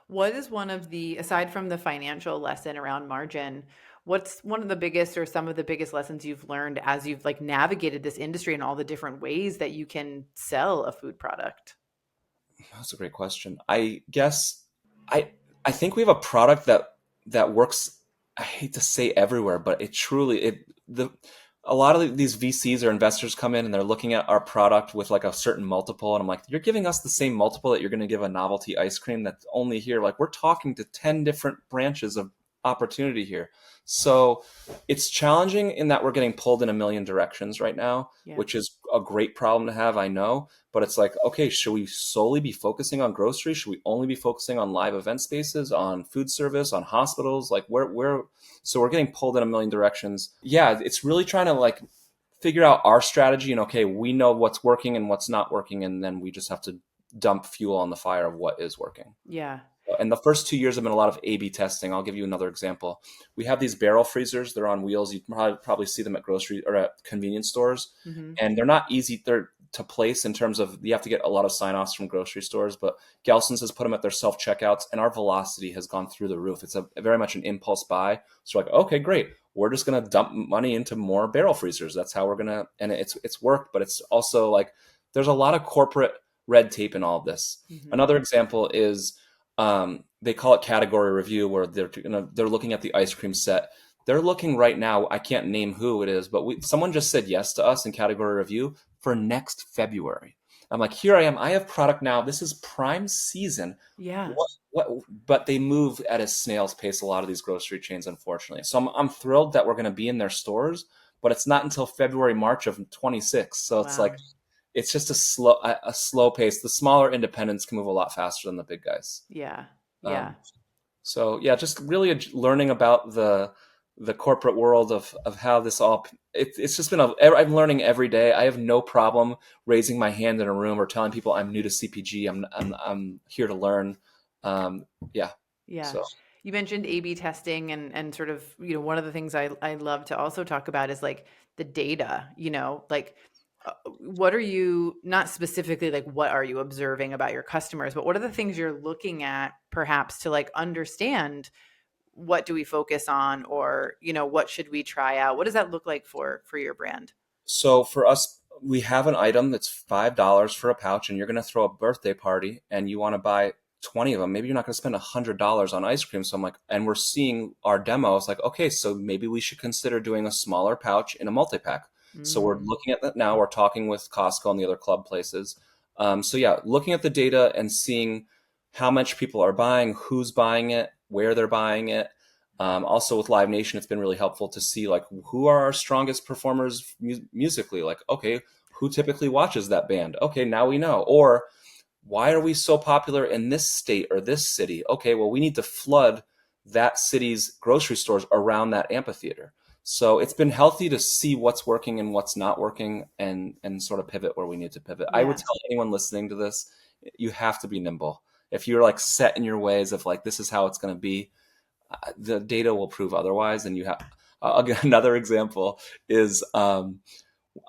[SPEAKER 1] What is one of the, aside from the financial lesson around margin, what's one of the biggest or some of the biggest lessons you've learned as you've like navigated this industry and all the different ways that you can sell a food product?
[SPEAKER 3] That's a great question. I guess I I think we have a product that works. I hate to say everywhere, but it truly it the a lot of these VCs or investors come in and they're looking at our product with like a certain multiple, and I'm like, you're giving us the same multiple that you're going to give a novelty ice cream that's only here. Like we're talking to 10 different branches of opportunity here. So it's challenging in that we're getting pulled in a million directions right now,
[SPEAKER 1] Yeah.
[SPEAKER 3] which is a great problem to have, I know. But it's like, okay, should we solely be focusing on grocery? Should we only be focusing on live event spaces, on food service, on hospitals? Like where so we're getting pulled in a million directions. Yeah, it's really trying to like figure out our strategy and okay, we know what's working and what's not working, and then we just have to dump fuel on the fire of what is working.
[SPEAKER 1] Yeah.
[SPEAKER 3] And the first 2 years have been a lot of A/B testing. I'll give you another example. We have these barrel freezers. They're on wheels. You probably see them at grocery or at convenience stores,
[SPEAKER 1] Hmm.
[SPEAKER 3] and they're not easy. They're to place in terms of you have to get a lot of sign-offs from grocery stores. But Gelson's has put them at their self-checkouts, and our velocity has gone through the roof. It's a very much an impulse buy. So like, okay, great. We're just gonna dump money into more barrel freezers. That's how we're gonna, and it's worked. But it's also like there's a lot of corporate red tape in all of this.
[SPEAKER 1] Hmm.
[SPEAKER 3] Another example is they call it category review, where they're looking at the ice cream set. They're looking right now. I can't name who it is, but someone just said yes to us in category review for next February. I'm like, here I am. I have product now. This is prime season.
[SPEAKER 1] Yeah.
[SPEAKER 3] What? But they move at a snail's pace. A lot of these grocery chains, unfortunately. So I'm thrilled that we're going to be in their stores, but it's not until February, March of 26. So it's like
[SPEAKER 1] Wow.
[SPEAKER 3] it's just a slow pace. The smaller independents can move a lot faster than the big guys.
[SPEAKER 1] Yeah. Yeah.
[SPEAKER 3] Um, so yeah, just really learning about the corporate world of how this all it's just been I'm learning every day. I have no problem raising my hand in a room or telling people I'm new to CPG. I'm here to learn. Um, yeah.
[SPEAKER 1] Yeah.
[SPEAKER 3] So
[SPEAKER 1] You mentioned A/B testing and sort of, one of the things I love to also talk about is like the data, like what are you, not specifically like what are you observing about your customers, but what are the things you're looking at perhaps to like understand what do we focus on, or, what should we try out? What does that look like for your brand?
[SPEAKER 3] so for us, we have an item that's $5 for a pouch, and you're going to throw a birthday party, and you want to buy 20 of them. Maybe you're not going to spend $100 on ice cream. So I'm like, and we're seeing our demos like, okay, so maybe we should consider doing a smaller pouch in a multi-pack. So we're
[SPEAKER 1] Mm,
[SPEAKER 3] looking at that now. We're talking with Costco and the other club places. So yeah, looking at the data and seeing how much people are buying, who's buying it, where they're buying it. Also with Live Nation, it's been really helpful to see like who are our strongest performers musically. Like, okay, who typically watches that band? Okay, now we know. Or why are we so popular in this state or this city? Okay, well, we need to flood that city's grocery stores around that amphitheater. So it's been healthy to see what's working and what's not working, and sort of pivot where we need to pivot. I would
[SPEAKER 1] yeah.
[SPEAKER 3] tell anyone listening to this, you have to be nimble. If you're like set in your ways of like this is how it's going to be, the data will prove otherwise. And you have another example is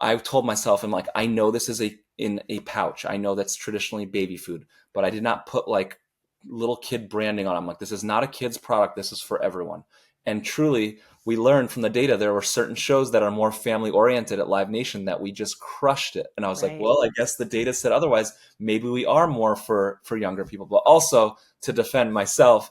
[SPEAKER 3] I told myself, I'm like, I know this is in a pouch. I know that's traditionally baby food, but I did not put like little kid branding on. I'm like, this is not a kid's product. This is for everyone. And truly, we learned from the data there were certain shows that are more family oriented at Live Nation that we just crushed it. And I was like,
[SPEAKER 1] Right.
[SPEAKER 3] well, I guess the data said otherwise. Maybe we are more for younger people. But also to defend myself,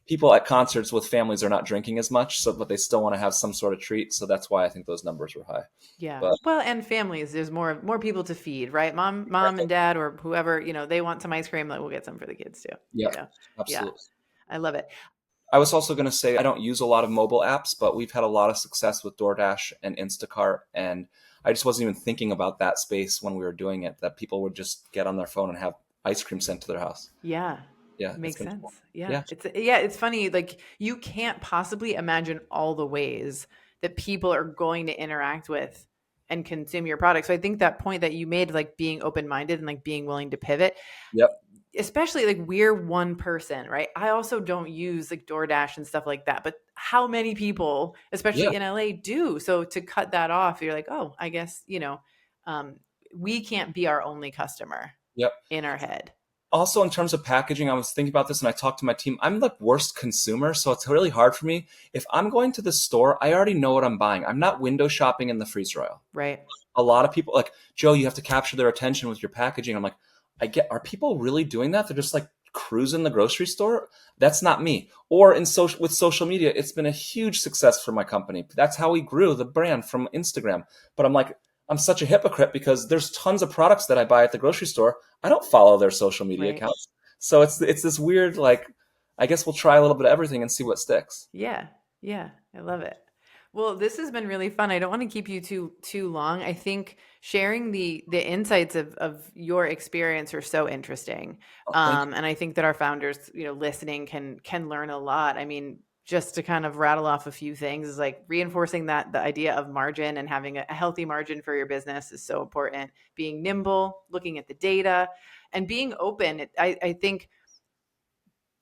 [SPEAKER 3] people at concerts with families are not drinking as much, so but they still want to have some sort of treat. So that's why I think those numbers were high.
[SPEAKER 1] Yeah.
[SPEAKER 3] But
[SPEAKER 1] Well, and families, there's more people to feed, right? Mom and dad or whoever, they want some ice cream, like we'll get some for the kids too.
[SPEAKER 3] yeah,
[SPEAKER 1] Yeah.
[SPEAKER 3] absolutely.
[SPEAKER 1] I love it.
[SPEAKER 3] I was also going to say I don't use a lot of mobile apps, but we've had a lot of success with DoorDash and Instacart. And I just wasn't even thinking about that space when we were doing it, that people would just get on their phone and have ice cream sent to their house.
[SPEAKER 1] Yeah.
[SPEAKER 3] Yeah, it's
[SPEAKER 1] Makes
[SPEAKER 3] been
[SPEAKER 1] sense.
[SPEAKER 3] cool.
[SPEAKER 1] Yeah.
[SPEAKER 3] Yeah,
[SPEAKER 1] It's funny. Like you can't possibly imagine all the ways that people are going to interact with and consume your product. So I think that point that you made, like being open-minded and like being willing to pivot,
[SPEAKER 3] yep,
[SPEAKER 1] especially like we're one person, right? I also don't use like DoorDash and stuff like that, but how many people,
[SPEAKER 3] yeah,
[SPEAKER 1] especially in LA, do? So to cut that off, you're like, oh, I guess, um, we can't be our only customer
[SPEAKER 3] yep.
[SPEAKER 1] in our head.
[SPEAKER 3] Also, in terms of packaging, I was thinking about this and I talked to my team. I'm the worst consumer, so it's really hard for me. If I'm going to the store, I already know what I'm buying. I'm not window shopping in the freezer aisle.
[SPEAKER 1] Right.
[SPEAKER 3] A lot of people like, Joe, you have to capture their attention with your packaging. I'm like, are people really doing that? They're just like cruising the grocery store. That's not me. Or with social media, it's been a huge success for my company. That's how we grew the brand from Instagram. But I'm like, I'm such a hypocrite because there's tons of products that I buy at the grocery store. I don't follow their social media
[SPEAKER 1] Right.
[SPEAKER 3] accounts. So it's this weird, like, I guess we'll try a little bit of everything and see what sticks.
[SPEAKER 1] Yeah. Yeah. I love it. Well, this has been really fun. I don't want to keep you too long. I think sharing the insights of your experience are so interesting.
[SPEAKER 3] Oh, thank you.
[SPEAKER 1] And I think that our founders, listening can learn a lot. I mean, just to kind of rattle off a few things is like reinforcing that the idea of margin and having a healthy margin for your business is so important. Being nimble, looking at the data, and being open. I think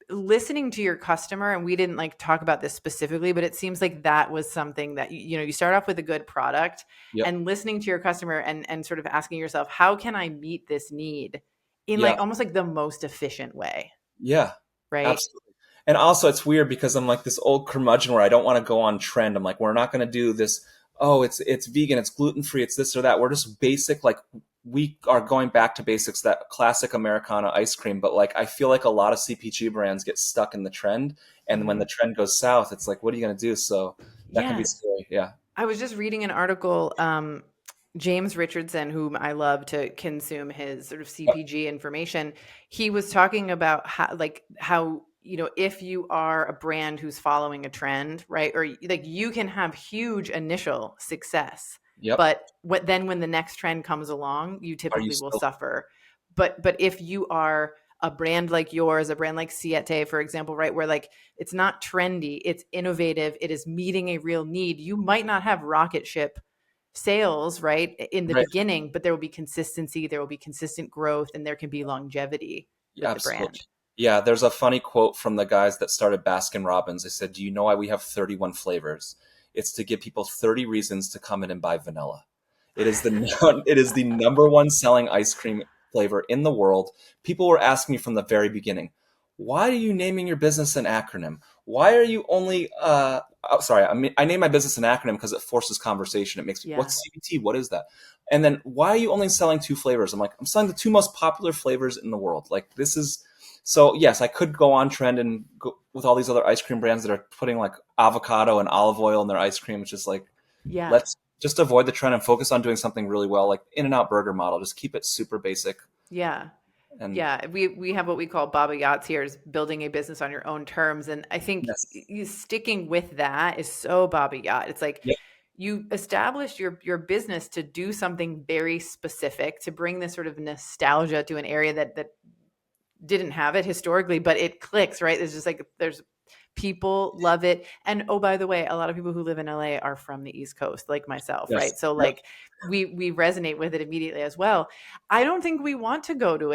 [SPEAKER 1] listening to your customer, and we didn't like talk about this specifically, but it seems like that was something that you start off with a good product
[SPEAKER 3] Yep.
[SPEAKER 1] and listening to your customer and sort of asking yourself, how can I meet this need in
[SPEAKER 3] Yeah.
[SPEAKER 1] like almost like the most efficient way,
[SPEAKER 3] Yeah.
[SPEAKER 1] right?
[SPEAKER 3] Absolutely. And also, it's weird because I'm like this old curmudgeon where I don't want to go on trend. I'm like, we're not going to do this. Oh, it's vegan, it's gluten free, it's this or that. We're just basic. Like we are going back to basics, that classic Americana ice cream. But like, I feel like a lot of CPG brands get stuck in the trend, and when the trend goes south, it's like, what are you going to do? So that can be
[SPEAKER 1] Yeah.
[SPEAKER 3] scary. Yeah.
[SPEAKER 1] I was just reading an article. James Richardson, whom I love to consume his sort of CPG information, he was talking about how if you are a brand who's following a trend, right, or like you can have huge initial success,
[SPEAKER 3] Yep.
[SPEAKER 1] but when the next trend comes along, you
[SPEAKER 3] Are you
[SPEAKER 1] typically will
[SPEAKER 3] still?
[SPEAKER 1] suffer. But if you are a brand like yours, a brand like Siete, for example, right, where like it's not trendy, it's innovative, it is meeting a real need, you might not have rocket ship sales right in the
[SPEAKER 3] Right.
[SPEAKER 1] beginning, but there will be consistency, there will be consistent growth, and there can be longevity
[SPEAKER 3] Yeah,
[SPEAKER 1] with the
[SPEAKER 3] absolutely.
[SPEAKER 1] brand.
[SPEAKER 3] Yeah, there's a funny quote from the guys that started Baskin Robbins. They said, "Do you know why we have 31 flavors? It's to give people 30 reasons to come in and buy vanilla." It is it is the number one selling ice cream flavor in the world. People were asking me from the very beginning, "Why are you naming your business an acronym? Why are you only sorry, I name my business an acronym because it forces conversation. It makes
[SPEAKER 1] Yeah.
[SPEAKER 3] what's CBT? What is that? And then why are you only selling two flavors?" I'm like, "I'm selling the two most popular flavors in the world." Like this is so yes, I could go on trend and go with all these other ice cream brands that are putting like avocado and olive oil in their ice cream. It's just like,
[SPEAKER 1] Yeah.
[SPEAKER 3] let's just avoid the trend and focus on doing something really well, like In-N-Out burger model. Just keep it super basic.
[SPEAKER 1] Yeah.
[SPEAKER 3] And
[SPEAKER 1] Yeah, we have what we call Baba Yachts here, is building a business on your own terms, and I think
[SPEAKER 3] yes,
[SPEAKER 1] you sticking with that is so Baba Yacht. It's like
[SPEAKER 3] yeah,
[SPEAKER 1] you established your business to do something very specific, to bring this sort of nostalgia to an area that didn't have it historically, but it clicks, right? There's just like there's people love it. And oh, by the way, a lot of people who live in LA are from the East Coast, like myself,
[SPEAKER 3] yes,
[SPEAKER 1] right? So
[SPEAKER 3] yep,
[SPEAKER 1] like we resonate with it immediately as well. I don't think we want to go to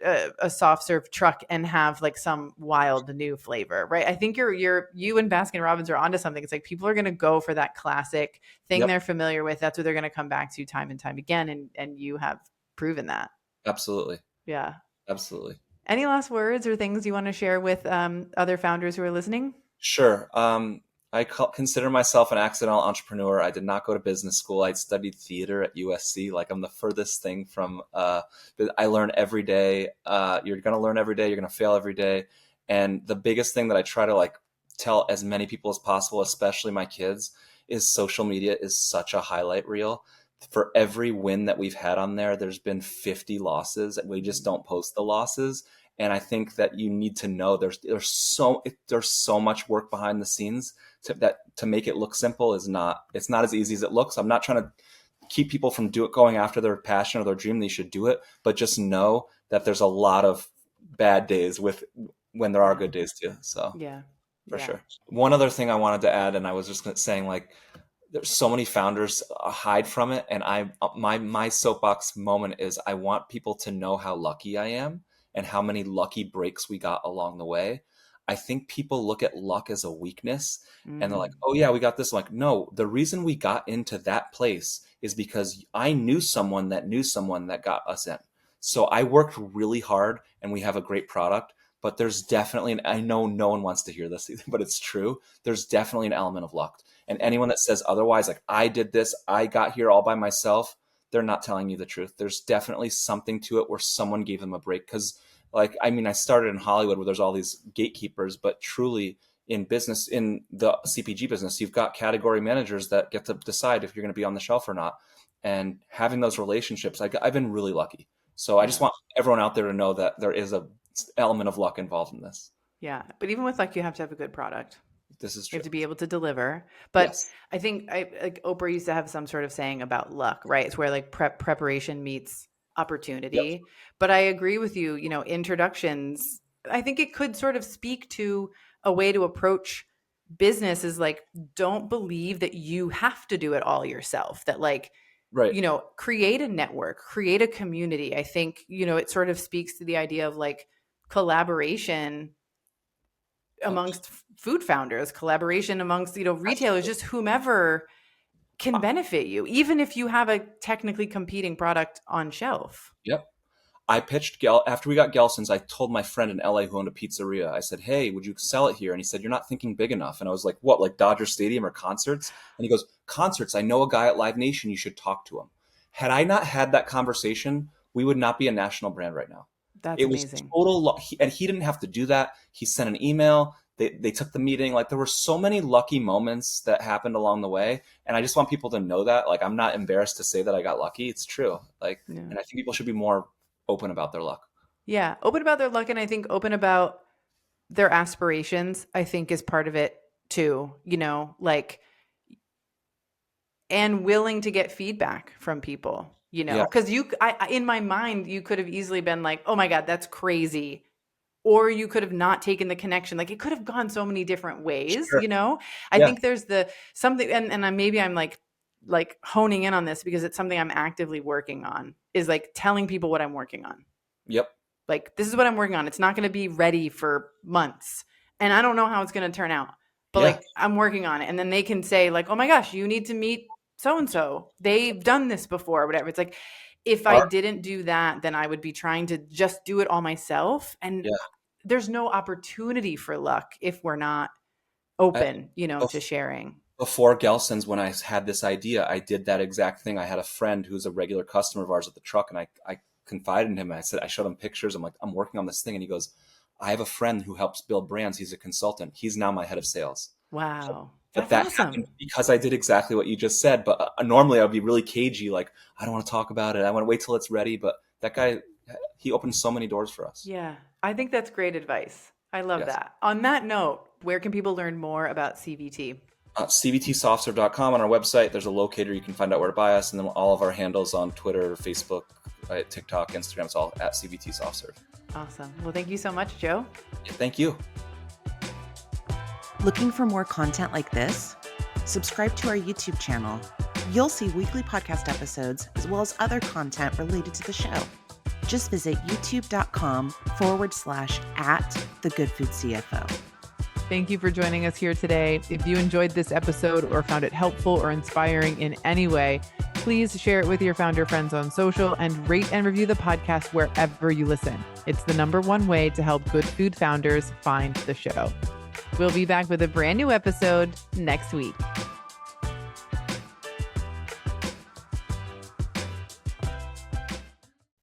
[SPEAKER 1] a soft serve truck and have like some wild new flavor, right? I think you and Baskin Robbins are onto something. It's like people are going to go for that classic thing they're familiar with. That's what they're going to come back to time and time again. And you have proven that.
[SPEAKER 3] Absolutely.
[SPEAKER 1] Yeah.
[SPEAKER 3] Absolutely.
[SPEAKER 1] Any last words or things you want to share with other founders who are listening?
[SPEAKER 3] Sure. I consider myself an accidental entrepreneur. I did not go to business school. I studied theater at USC. Like I'm the furthest thing from, I learn every day. You're going to learn every day. You're going to fail every day. And the biggest thing that I try to like tell as many people as possible, especially my kids, is social media is such a highlight reel. For every win that we've had on there, there's been 50 losses, and we just don't post the losses. And I think that you need to know there's so much work behind the scenes to make it look simple it's not as easy as it looks. I'm not trying to keep people from going after their passion or their dream. They should do it, but just know that there's a lot of bad days when there are good days too. So
[SPEAKER 1] yeah,
[SPEAKER 3] for sure. One other thing I wanted to add, and I was just saying, like, there's so many founders hide from it. And my soapbox moment is I want people to know how lucky I am and how many lucky breaks we got along the way. I think people look at luck as a weakness and they're like, oh yeah, we got this. I'm like, no, the reason we got into that place is because I knew someone that got us in. So I worked really hard and we have a great product, but there's definitely, and I know no one wants to hear this, but it's true. There's definitely an element of luck. And anyone that says otherwise, like I did this, I got here all by myself, they're not telling you the truth. There's definitely something to it where someone gave them a break. Because like, I mean, I started in Hollywood where there's all these gatekeepers, but truly in business, in the CPG business, you've got category managers that get to decide if you're going to be on the shelf or not. And having those relationships, I've been really lucky. So I just want everyone out there to know that there is a element of luck involved in this.
[SPEAKER 1] Yeah. But even with luck, you have to have a good product.
[SPEAKER 3] This is true.
[SPEAKER 1] You have to be able to deliver. But
[SPEAKER 3] yes.
[SPEAKER 1] I think like Oprah used to have some sort of saying about luck, right? It's where like preparation meets opportunity. Yep. But I agree with you, introductions, I think it could sort of speak to a way to approach business is like, don't believe that you have to do it all yourself, that like,
[SPEAKER 3] right.
[SPEAKER 1] Create a network, create a community. I think, it sort of speaks to the idea of like collaboration amongst food founders, collaboration amongst, retailers, just whomever can benefit you, even if you have a technically competing product on shelf.
[SPEAKER 3] Yep. I pitched after we got Gelson's, I told my friend in LA who owned a pizzeria, I said, hey, would you sell it here? And he said, you're not thinking big enough. And I was like, what, like Dodger Stadium or concerts? And he goes, concerts. I know a guy at Live Nation. You should talk to him. Had I not had that conversation, we would not be a national brand right now.
[SPEAKER 1] That's amazing.
[SPEAKER 3] And he didn't have to do that. He sent an email. They took the meeting. Like there were so many lucky moments that happened along the way. And I just want people to know that, like, I'm not embarrassed to say that I got lucky. It's true. Like, and I think people should be more open about their luck.
[SPEAKER 1] Yeah. Open about their luck. And I think open about their aspirations, I think is part of it too, like, and willing to get feedback from people, because in my mind, you could have easily been like, oh my God, that's crazy. Or you could have not taken the connection. Like it could have gone so many different ways,
[SPEAKER 3] Sure.
[SPEAKER 1] I think there's something, and maybe I'm like honing in on this because it's something I'm actively working on, is like telling people what I'm working on.
[SPEAKER 3] Yep.
[SPEAKER 1] Like, this is what I'm working on. It's not going to be ready for months. And I don't know how it's going to turn out, but like I'm working on it. And then they can say like, oh my gosh, you need to meet so-and-so. They've done this before or whatever. It's like, if I didn't do that, then I would be trying to just do it all myself. And there's no opportunity for luck if we're not open, to sharing.
[SPEAKER 3] Before Gelson's, when I had this idea, I did that exact thing. I had a friend who's a regular customer of ours at the truck, and I confided in him. And I showed him pictures. I'm like, I'm working on this thing. And he goes, I have a friend who helps build brands. He's a consultant. He's now my head of sales.
[SPEAKER 1] Wow.
[SPEAKER 3] But that
[SPEAKER 1] awesome.
[SPEAKER 3] Happened because I did exactly what you just said. But normally I would be really cagey. Like, I don't want to talk about it. I want to wait till it's ready. But that guy, he opened so many doors for us.
[SPEAKER 1] Yeah. I think that's great advice. I love that. On that note, where can people learn more about CVT?
[SPEAKER 3] CVTSoftServe.com on our website. There's a locator. You can find out where to buy us. And then all of our handles on Twitter, Facebook, TikTok, Instagram, it's all at CVT Soft Serve.
[SPEAKER 1] Awesome. Well, thank you so much, Joe.
[SPEAKER 3] Yeah, thank you.
[SPEAKER 2] Looking for more content like this? Subscribe to our YouTube channel. You'll see weekly podcast episodes as well as other content related to the show. just visit youtube.com/@thegoodfoodcfo.
[SPEAKER 1] Thank you for joining us here today. If you enjoyed this episode or found it helpful or inspiring in any way, please share it with your founder friends on social and rate and review the podcast wherever you listen. It's the #1 way to help good food founders find the show. We'll be back with a brand new episode next week.